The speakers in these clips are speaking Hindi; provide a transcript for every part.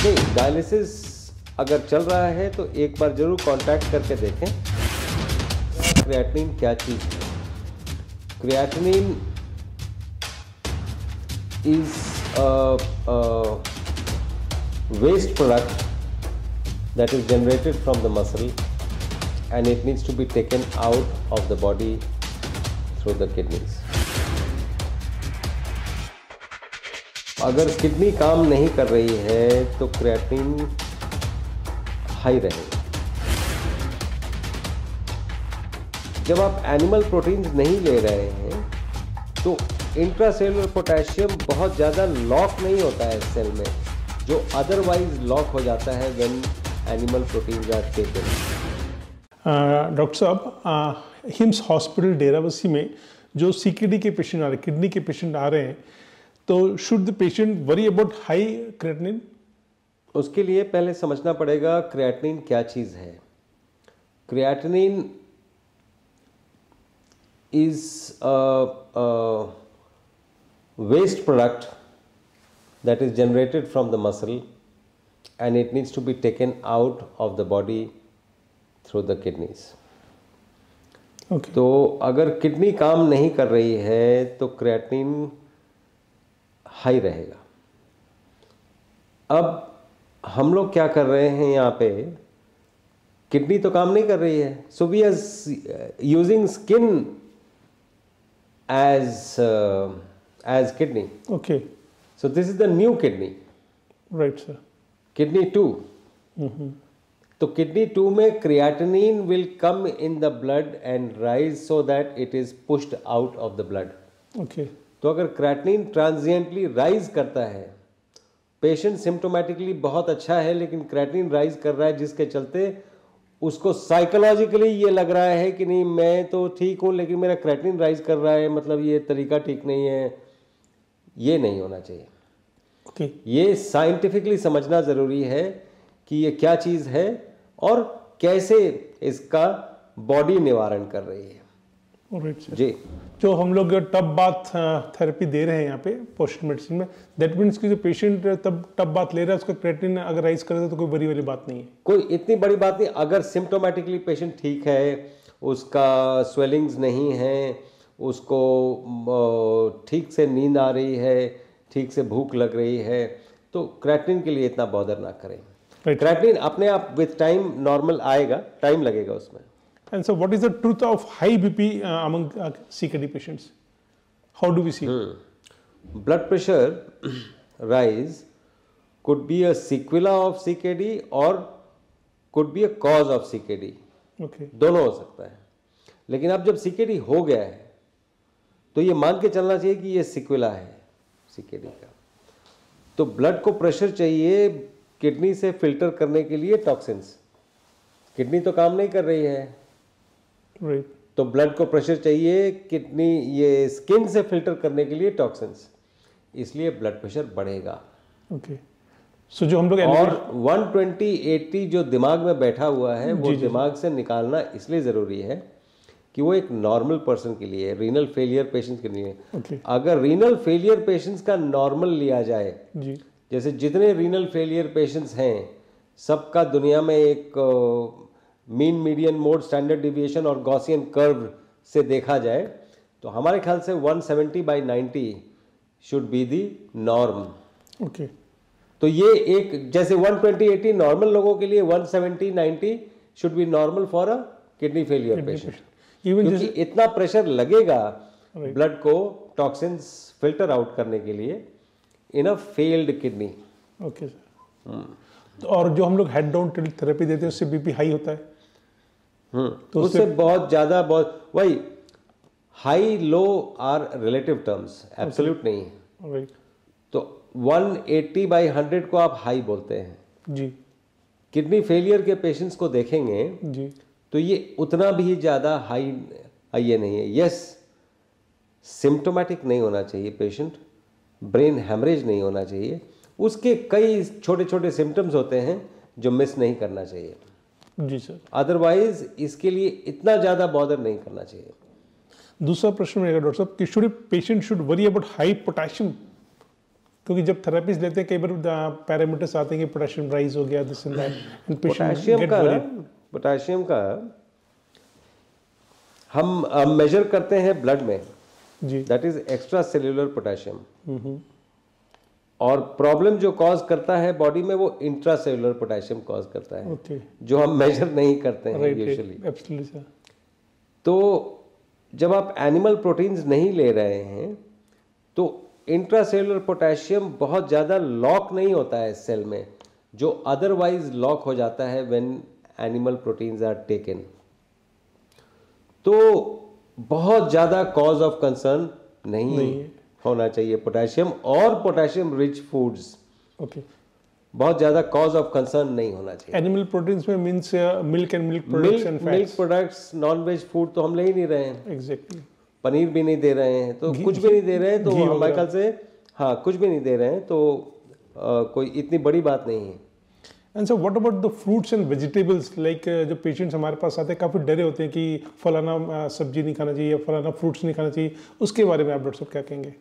नहीं, डायलिसिस अगर चल रहा है तो एक बार जरूर कांटेक्ट करके देखें क्रिएटिनिन क्या चीज़ है। Creatinine is a waste product that is generated from the muscle and it needs to be taken out of the body through the kidneys. अगर किडनी काम नहीं कर रही है तो क्रिएटिनिन हाई रहेगा। जब आप एनिमल प्रोटीन्स नहीं ले रहे हैं तो इंट्रासेलुलर पोटेशियम बहुत ज़्यादा लॉक नहीं होता है सेल में, जो अदरवाइज लॉक हो जाता है when animal proteins are taken. Doctor साहब, हिम्स हॉस्पिटल डेराबस्सी में जो सीकेडी के पेशेंट आ रहे हैं, किडनी के पेशेंट आ रहे हैं, तो should the patient worry about high creatinine? उसके लिए पहले समझना पड़ेगा क्रिएटिनिन क्या चीज़ है। Creatinine is a waste product that is generated from the muscle and it needs to be taken out of the body through the kidneys. Okay. तो अगर किडनी काम नहीं कर रही है तो क्रिएटिनिन हाई रहेगा। अब हम लोग क्या कर रहे हैं यहाँ पे, किडनी तो काम नहीं कर रही है, so we are using skin as kidney. Okay. So this is the new kidney. Right, sir. Kidney 2. तो kidney 2 में creatinine will come in the blood and rise so that it is pushed out of the blood. Okay. तो अगर creatinine transiently rise करता है, पेशेंट सिम्टोमेटिकली बहुत अच्छा है लेकिन creatinine rise कर रहा है जिसके चलते उसको साइकोलॉजिकली ये लग रहा है कि नहीं मैं तो ठीक हूँ लेकिन मेरा क्रिएटिनिन राइज कर रहा है, मतलब ये तरीका ठीक नहीं है। ये नहीं होना चाहिए। Okay. ये साइंटिफिकली समझना ज़रूरी है कि ये क्या चीज़ है और कैसे इसका बॉडी निवारण कर रही है। Alright, sir. जी, जो हम लोग टब बाथ थेरेपी दे रहे हैं यहाँ पे पोस्टर मेडिसिन में, दैट मीन्स कि जो पेशेंट तब टब बाथ ले रहा है उसका क्रिएटिनिन अगर राइज करे तो कोई बड़ी वाली बात नहीं है। कोई इतनी बड़ी बात नहीं। अगर सिम्टोमेटिकली पेशेंट ठीक है, उसका स्वेलिंग्स नहीं है, उसको ठीक से नींद आ रही है, ठीक से भूख लग रही है, तो क्रिएटिनिन के लिए इतना बॉदर ना करें। क्रिएटिनिन अपने आप विथ टाइम नॉर्मल आएगा, टाइम लगेगा उसमें। And so what is the truth of high BP among CKD patients? How do we see? Blood pressure rise could be a sequela of CKD or could be a cause of CKD. Okay. दोनों हो सकता है। लेकिन अब जब CKD हो गया है तो ये मान के चलना चाहिए कि ये सिक्वेला है CKD का। तो ब्लड को प्रेशर चाहिए किडनी से फिल्टर करने के लिए टॉक्सिन्स। किडनी तो काम नहीं कर रही है, Right. तो ब्लड को प्रेशर चाहिए किडनी ये स्किन से फिल्टर करने के लिए टॉक्सिन्स, इसलिए ब्लड प्रेशर बढ़ेगा। Okay. So जो हम लोग और 120/80 जो दिमाग में बैठा हुआ है वो दिमाग से निकालना इसलिए ज़रूरी है कि वो एक नॉर्मल पर्सन के लिए, रीनल फेलियर पेशेंट्स के लिए। Okay. अगर रीनल फेलियर पेशेंट्स का नॉर्मल लिया जाए, जी, जैसे जितने रीनल फेलियर पेशेंट्स हैं सबका दुनिया में एक mean median mode standard deviation और गॉसियन कर्व से देखा जाए तो हमारे ख्याल से 170/90 should be the norm. Okay. तो ये एक जैसे 120/80 नॉर्मल लोगों के लिए 170/90 should be normal for a kidney failure patient. क्योंकि इतना प्रेशर लगेगा ब्लड को टॉक्सिन्स फिल्टर आउट करने के लिए in a failed kidney. Okay sir. और जो हम लोग हेड डाउन टिल्ट थेरेपी देते हैं उससे बीपी हाई होता है। तो उससे बहुत ज़्यादा वही high low are relative terms, absolute नहीं है। राइट। तो 180/100 को आप हाई बोलते हैं जी। किडनी फेलियर के पेशेंट्स को देखेंगे जी, तो ये उतना भी ज़्यादा हाई ये नहीं है। यस, सिम्टोमेटिक नहीं होना चाहिए पेशेंट, ब्रेन हैमरेज नहीं होना चाहिए, उसके कई छोटे छोटे सिम्टम्स होते हैं जो मिस नहीं करना चाहिए। जी सर। अदरवाइज इसके लिए इतना ज़्यादा बॉदर नहीं करना चाहिए। दूसरा प्रश्न रहेगा डॉक्टर साहब कि should patient should worry about high potassium क्योंकि जब थेरेपीज लेते हैं कई बार पैरामीटर्स आते हैं कि पोटेशियम राइज हो गया, this and that, and potassium का हम मेजर करते हैं ब्लड में जी, that is extra cellular potassium, और प्रॉब्लम जो कॉज करता है बॉडी में वो इंट्रा सेल्यूलर पोटेशियम कॉज करता है, ओके, जो हम मेजर नहीं करते हैं यूजुअली। Absolutely sir. तो जब आप एनिमल प्रोटीन्स नहीं ले रहे हैं तो इंट्रासेलुलर पोटेशियम बहुत ज़्यादा लॉक नहीं होता है सेल में, जो अदरवाइज लॉक हो जाता है when animal proteins are taken. तो बहुत ज़्यादा कॉज ऑफ कंसर्न नहीं होना चाहिए पोटेशियम, और पोटेशियम रिच फूड्स ओके, बहुत ज़्यादा कॉज ऑफ कंसर्न नहीं होना चाहिए। एनिमल प्रोटीन्स में means milk and milk products and milk fats. Products, non veg food तो हम ले ही नहीं रहे हैं, एग्जैक्टली, पनीर भी नहीं दे रहे हैं, तो कुछ भी नहीं दे रहे हैं, तो घी हमारे ख्याल से हाँ कुछ भी नहीं दे रहे हैं, तो कोई इतनी बड़ी बात नहीं है। And sir what about the fruits and vegetables, like जो पेशेंट्स हमारे पास आते हैं काफ़ी डरे होते हैं कि फलाना सब्जी नहीं खाना चाहिए या फलाना फ्रूट्स नहीं खाना चाहिए, उसके बारे में आप डॉक्टर साहब क्या कहेंगे?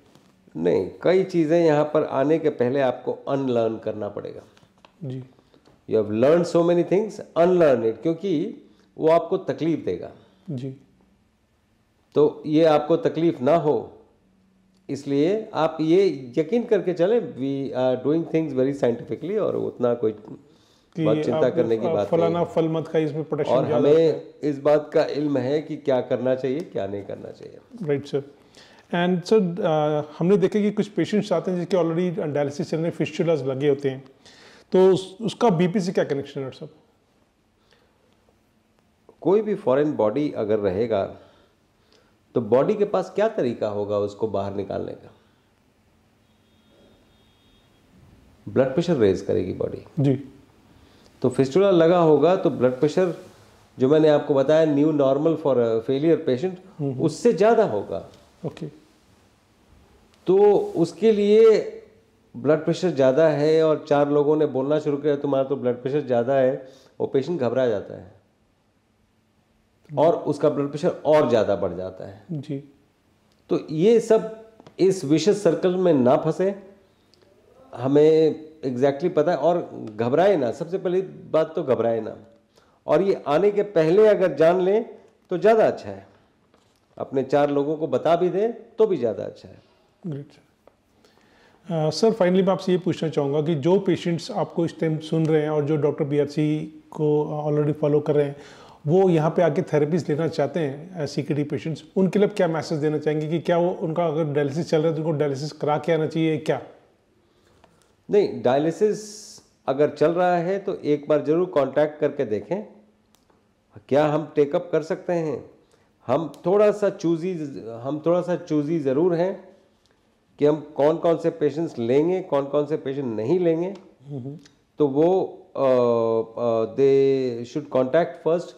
नहीं, कई चीज़ें यहाँ पर आने के पहले आपको अनलर्न करना पड़ेगा। जी, you have learn so many things, unlearn it, क्योंकि वो आपको तकलीफ देगा। जी, तो ये आपको तकलीफ ना हो, इसलिए आप ये यकीन करके चलें, we are doing things very scientifically, और उतना कोई बहुत चिंता करने की बात फलाना नहीं। फल मत खाइए, इसमें पोटेशियम और हमें इस बात का इल्म है कि क्या करना चाहिए क्या नहीं करना चाहिए। Right sir. एंड सर हमने देखा कि कुछ पेशेंट्स आते हैं जिसके ऑलरेडी डायलिसिस चलने फिस्टुलास लगे होते हैं, तो उसका बीपी से क्या कनेक्शन है डॉक्टर साहब? कोई भी फॉरेन बॉडी अगर रहेगा तो बॉडी के पास क्या तरीका होगा उसको बाहर निकालने का? ब्लड प्रेशर रेज करेगी बॉडी। जी, तो फिस्टुला लगा होगा तो ब्लड प्रेशर, जो मैंने आपको बताया new normal for failure patient, उससे ज़्यादा होगा। ओके, तो उसके लिए ब्लड प्रेशर ज़्यादा है और 4 लोगों ने बोलना शुरू किया तुम्हारा तो ब्लड प्रेशर ज़्यादा है, वो पेशेंट घबरा जाता है और उसका ब्लड प्रेशर और ज़्यादा बढ़ जाता है। जी, तो ये सब इस विशेष सर्कल में ना फंसे, हमें एग्जैक्टली पता है, और घबराए ना, सबसे पहली बात तो घबराए ना, और ये आने के पहले अगर जान लें तो ज़्यादा अच्छा है, अपने 4 लोगों को बता भी दें तो भी ज़्यादा अच्छा है। Great sir. सर फाइनली मैं आपसे ये पूछना चाहूँगा कि जो पेशेंट्स आपको इस टाइम सुन रहे हैं और जो डॉक्टर BRC को ऑलरेडी फॉलो कर रहे हैं, वो यहाँ पे आके थेरेपीज लेना चाहते हैं CKD पेशेंट्स, उनके लिए क्या मैसेज देना चाहेंगे कि क्या वो उनका अगर डायलिसिस चल रहा है तो उनको डायलिसिस करा के आना चाहिए क्या? नहीं, डायलिसिस अगर चल रहा है तो एक बार ज़रूर कांटेक्ट करके देखें, क्या हम टेकअप कर सकते हैं। हम थोड़ा सा चूज़ी ज़रूर हैं कि हम कौन कौन से पेशेंट्स लेंगे, कौन कौन से पेशेंट नहीं लेंगे। तो वो they should contact first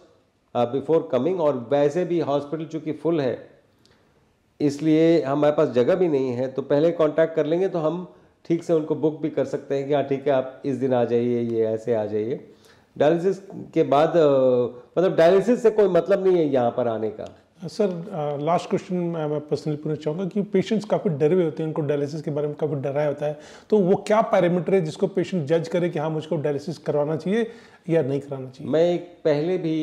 before coming, और वैसे भी हॉस्पिटल चूँकि फुल है इसलिए हमारे पास जगह भी नहीं है, तो पहले कांटेक्ट कर लेंगे तो हम ठीक से उनको बुक भी कर सकते हैं कि हाँ ठीक है आप इस दिन आ जाइए, ये ऐसे आ जाइए। डायलिसिस के बाद मतलब डायलिसिस से कोई मतलब नहीं है यहाँ पर आने का। सर लास्ट क्वेश्चन मैं पर्सनली पूछना चाहूँगा कि पेशेंट्स काफ़ी डरे हुए होते हैं, उनको डायलिसिस के बारे में काफ़ी डराया होता है, तो वो क्या पैरामीटर है जिसको पेशेंट जज करे कि हाँ मुझको डायलिसिस करवाना चाहिए या नहीं कराना चाहिए? मैं पहले भी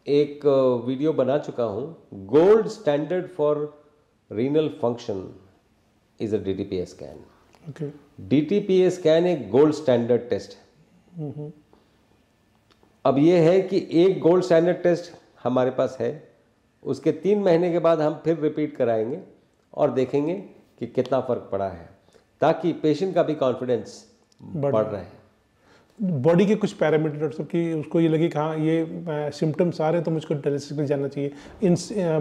एक वीडियो बना चुका हूँ, gold standard for renal function is a DTPA scan. Okay, DTPA scan एक गोल्ड स्टैंडर्ड टेस्ट है। अब ये है कि एक गोल्ड स्टैंडर्ड टेस्ट हमारे पास है, उसके 3 महीने के बाद हम फिर रिपीट कराएंगे और देखेंगे कि कितना फ़र्क पड़ा है, ताकि पेशेंट का भी कॉन्फिडेंस बढ़ रहा है। बॉडी के कुछ पैरामीटर डॉक्टर साहब कि उसको ये लगे कि हाँ ये सिम्टम्स आ रहे हैं तो मुझको डायलिसिस के लिए जाना चाहिए, इन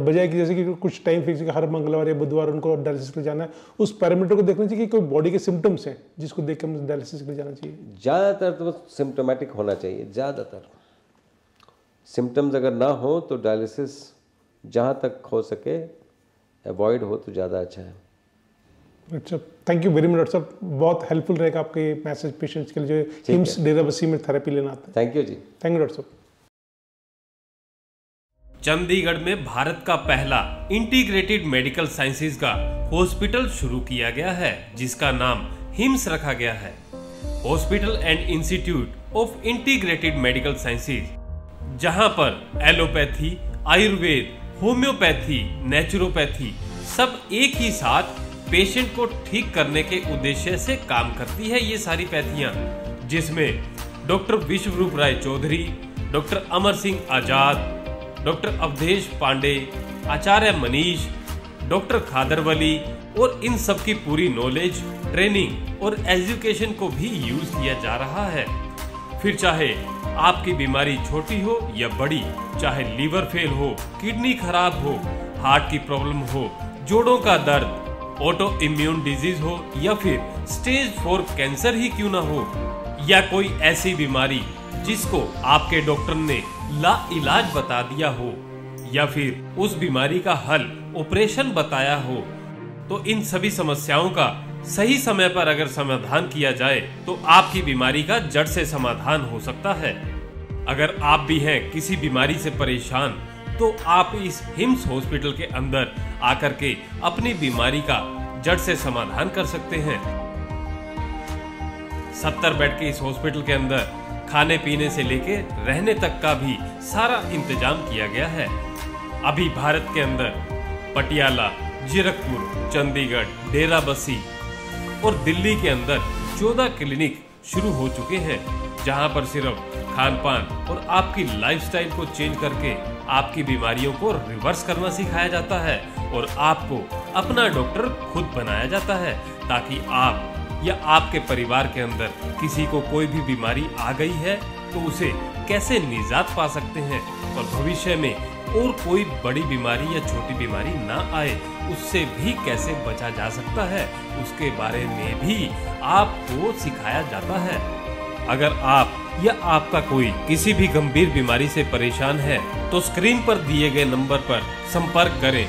बजाय कि जैसे कि कुछ टाइम फिक्स हर मंगलवार या बुधवार उनको डायलिसिस के लिए जाना है, उस पैरामीटर को देखना चाहिए कि कोई बॉडी के सिम्टम्स हैं जिसको देख के हमें डायलिसिस के लिए जाना चाहिए। ज़्यादातर तो सिम्टोमेटिक होना चाहिए, ज़्यादातर सिम्टम्स अगर ना हो तो डायलिसिस जहाँ तक हो सके अवॉइड हो तो ज़्यादा अच्छा है। अच्छा, thank you very much doctor साहब, बहुत हेल्पफुल रहेगा आपके मैसेज पेशेंट्स के लिए जो हिम्स डेराबस्सी में थेरेपी लेना आते हैं। Thank you ji, thank you doctor साहब। चंडीगढ़ में भारत का पहला इंटीग्रेटेड मेडिकल साइंसेज का हॉस्पिटल शुरू किया गया है, जिसका नाम हिम्स रखा गया है, hospital and institute of integrated medical sciences, जहां पर एलोपैथी, आयुर्वेद, होम्योपैथी, नेचुरोपैथी सब एक ही साथ पेशेंट को ठीक करने के उद्देश्य से काम करती है। ये सारी पैथियां, जिसमें डॉक्टर विश्वरूप राय चौधरी, डॉक्टर अमर सिंह आजाद, डॉक्टर अवधेश पांडे, आचार्य मनीष, डॉक्टर खादरवली और इन सब की पूरी नॉलेज, ट्रेनिंग और एजुकेशन को भी यूज किया जा रहा है। फिर चाहे आपकी बीमारी छोटी हो या बड़ी, चाहे लीवर फेल हो, किडनी खराब हो, हार्ट की प्रॉब्लम हो, जोड़ों का दर्द, ऑटो इम्यून डिजीज हो या फिर स्टेज 4 कैंसर ही क्यों ना हो, या कोई ऐसी बीमारी जिसको आपके डॉक्टर ने लाइलाज बता दिया हो, या फिर उस बीमारी का हल ऑपरेशन बताया हो, तो इन सभी समस्याओं का सही समय पर अगर समाधान किया जाए तो आपकी बीमारी का जड़ से समाधान हो सकता है। अगर आप भी हैं किसी बीमारी से परेशान, तो आप इस हिम्स हॉस्पिटल के अंदर आकर के अपनी बीमारी का जड़ से समाधान कर सकते हैं। 70 बेड के इस हॉस्पिटल के अंदर खाने पीने से लेके रहने तक का भी सारा इंतजाम किया गया है। अभी भारत के अंदर पटियाला, जीरकपुर, चंडीगढ़, डेराबस्सी और दिल्ली के अंदर 14 क्लिनिक शुरू हो चुके हैं, जहां पर सिर्फ खान पान और आपकी लाइफस्टाइल को चेंज करके आपकी बीमारियों को रिवर्स करना सिखाया जाता है और आपको अपना डॉक्टर खुद बनाया जाता है, ताकि आप या आपके परिवार के अंदर किसी को कोई भी बीमारी आ गई है तो उसे कैसे निजात पा सकते हैं और भविष्य में और कोई बड़ी बीमारी या छोटी बीमारी ना आए, उससे भी कैसे बचा जा सकता है, उसके बारे में भी आपको सिखाया जाता है। अगर आप या आपका कोई किसी भी गंभीर बीमारी से परेशान है तो स्क्रीन पर दिए गए नंबर पर संपर्क करें